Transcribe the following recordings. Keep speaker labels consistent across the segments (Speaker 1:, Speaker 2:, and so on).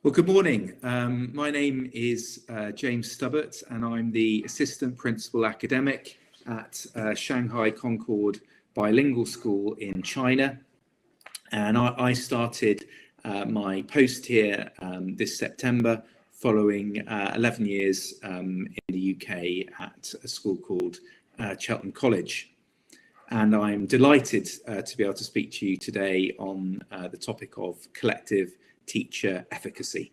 Speaker 1: Well, good morning. My name is James Stubbert, and I'm the Assistant Principal Academic at Shanghai Concord Bilingual School in China. And I started my post here this September, following 11 years in the UK at a school called Cheltenham College. And I'm delighted to be able to speak to you today on the topic of collective teacher efficacy.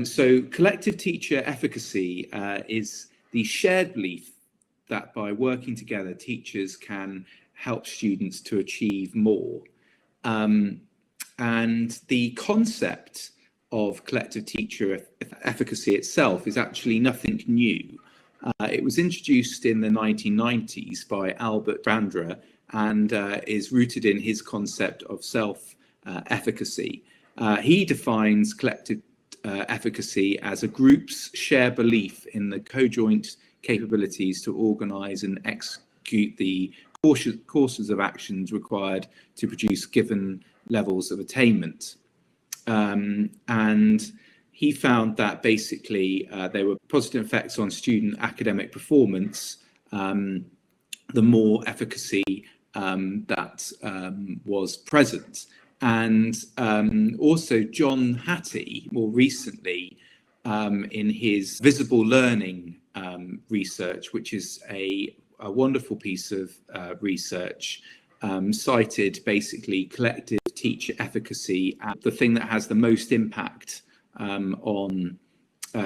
Speaker 1: So collective teacher efficacy is the shared belief that by working together, teachers can help students to achieve more. And the concept of collective teacher efficacy itself is actually nothing new. It was introduced in the 1990s by Albert Bandra and is rooted in his concept of self-efficacy. He defines collective efficacy as a group's shared belief in the co-joint capabilities to organise and execute the courses of actions required to produce given levels of attainment. And he found that basically there were positive effects on student academic performance, the more efficacy that was present. And also John Hattie, more recently, in his visible learning research, which is a wonderful piece of research, cited basically collective teacher efficacy as the thing that has the most impact on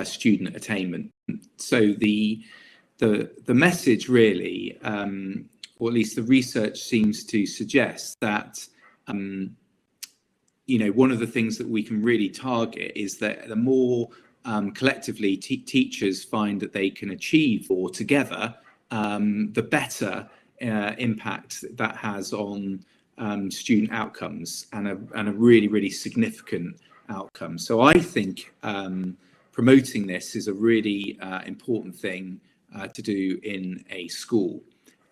Speaker 1: student attainment. So the message really, or at least the research seems to suggest that one of the things that we can really target is that the more collectively teachers find that they can achieve or together, the better impact that has on student outcomes and a really, really significant outcome. So I think promoting this is a really important thing to do in a school.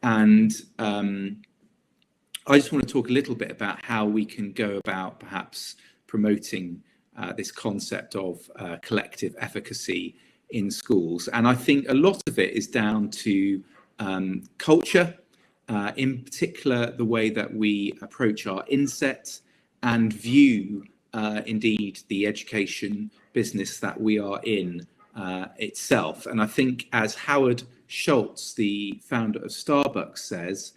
Speaker 1: And I just want to talk a little bit about how we can go about perhaps promoting this concept of collective efficacy in schools. And I think a lot of it is down to culture, in particular the way that we approach our inset and view indeed the education business that we are in itself. And I think, as Howard Schultz, the founder of Starbucks, says,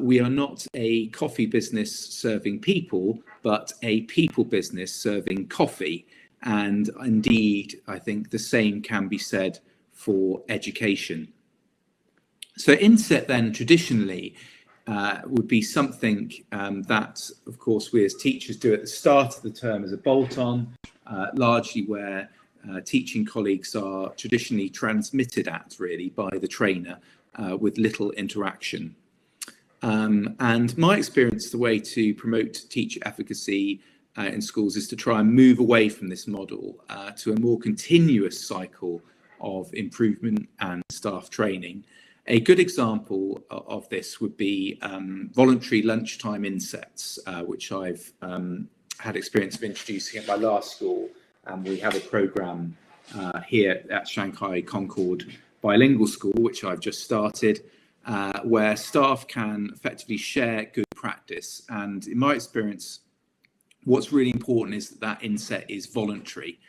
Speaker 1: we are not a coffee business serving people, but a people business serving coffee. And indeed, I think the same can be said for education. So inset then traditionally would be something that, of course, we as teachers do at the start of the term as a bolt-on, largely where teaching colleagues are traditionally transmitted at, really, by the trainer with little interaction. And my experience, the way to promote teacher efficacy in schools is to try and move away from this model to a more continuous cycle of improvement and staff training. A good example of this would be voluntary lunchtime insets, which I've had experience of introducing at my last school. And we have a program here at Shanghai Concord Bilingual School, which I've just started, where staff can effectively share good practice. And in my experience, what's really important is that inset is voluntary,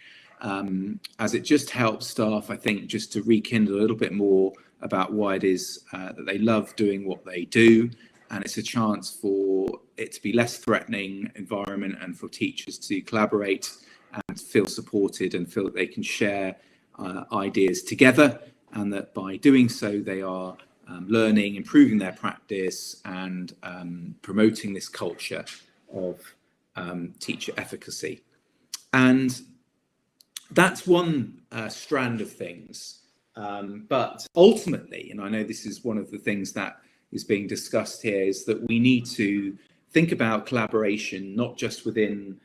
Speaker 1: as it just helps staff, I think, just to rekindle a little bit more about why it is that they love doing what they do. And it's a chance for it to be less threatening environment and for teachers to collaborate and feel supported and feel that they can share ideas together, and that by doing so they are learning, improving their practice, and promoting this culture of teacher efficacy. And that's one strand of things. But ultimately, and I know this is one of the things that is being discussed here, is that we need to think about collaboration, not just within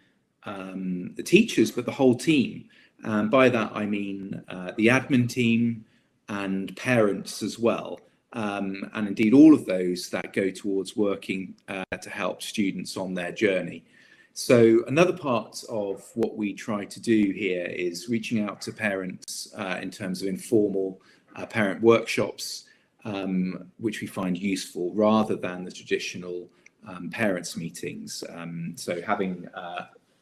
Speaker 1: the teachers, but the whole team. By that, I mean the admin team and parents as well. And indeed all of those that go towards working to help students on their journey. So another part of what we try to do here is reaching out to parents in terms of informal parent workshops, which we find useful rather than the traditional parents meetings. So having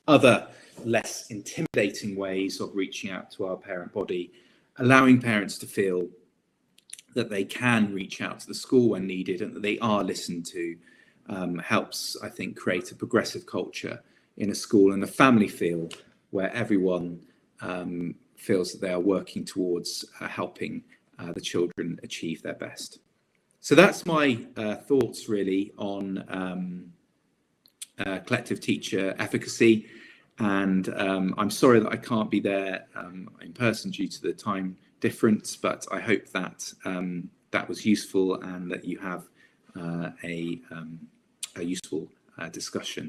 Speaker 1: other less intimidating ways of reaching out to our parent body, allowing parents to feel that they can reach out to the school when needed and that they are listened to, helps, I think, create a progressive culture in a school and a family feel where everyone feels that they are working towards helping the children achieve their best. So that's my thoughts really on collective teacher efficacy. And I'm sorry that I can't be there in person due to the time difference, but I hope that that was useful and that you have a useful discussion